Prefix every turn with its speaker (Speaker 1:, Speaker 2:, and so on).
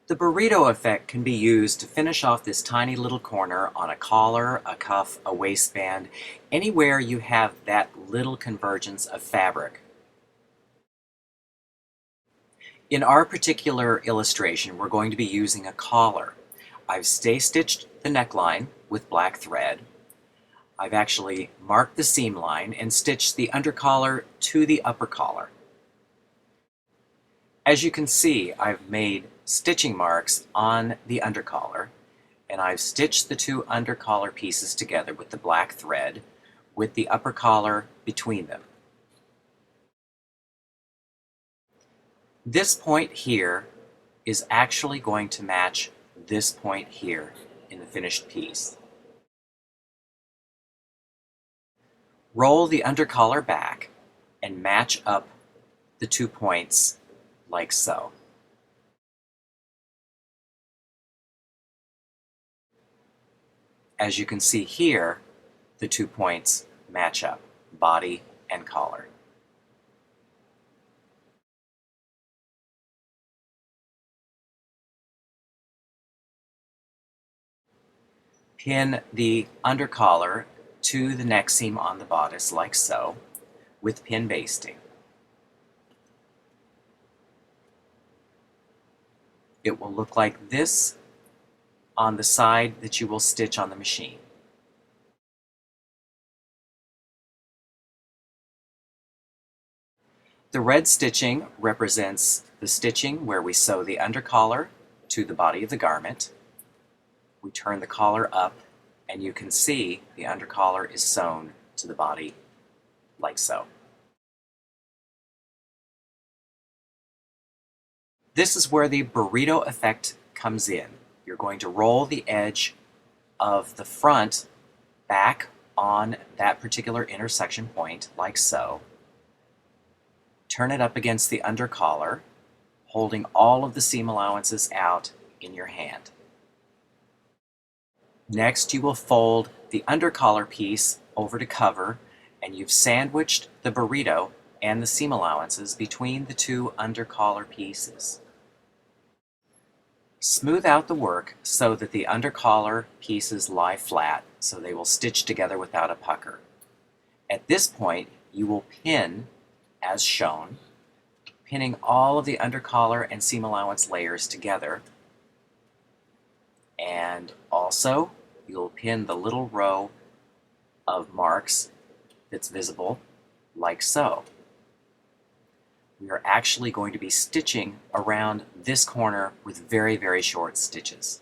Speaker 1: The burrito effect can be used to finish off this tiny little corner on a collar, a cuff, a waistband, anywhere you have that little convergence of fabric. In our particular illustration, we're going to be using a collar. I've stay stitched the neckline with black thread. I've actually marked the seam line and stitched the undercollar to the upper collar. As you can see, I've made stitching marks on the undercollar, and I've stitched the two undercollar pieces together with the black thread with the upper collar between them. This point here is actually going to match this point here in the finished piece. Roll the undercollar back and match up the 2 points like so. As you can see here, the 2 points match up, body and collar. Pin the undercollar to the neck seam on the bodice like so, with pin basting. It will look like this on the side that you will stitch on the machine. The red stitching represents the stitching where we sew the undercollar to the body of the garment. We turn the collar up, and you can see the undercollar is sewn to the body like so. This is where the burrito effect comes in. You're going to roll the edge of the front back on that particular intersection point like so. Turn it up against the undercollar, holding all of the seam allowances out in your hand. Next, you will fold the undercollar piece over to cover, and you've sandwiched the burrito and the seam allowances between the two undercollar pieces. Smooth out the work so that the undercollar pieces lie flat, so they will stitch together without a pucker. At this point, you will pin as shown, pinning all of the undercollar and seam allowance layers together. And also, you'll pin the little row of marks that's visible, like so. We are actually going to be stitching around this corner with very, very short stitches.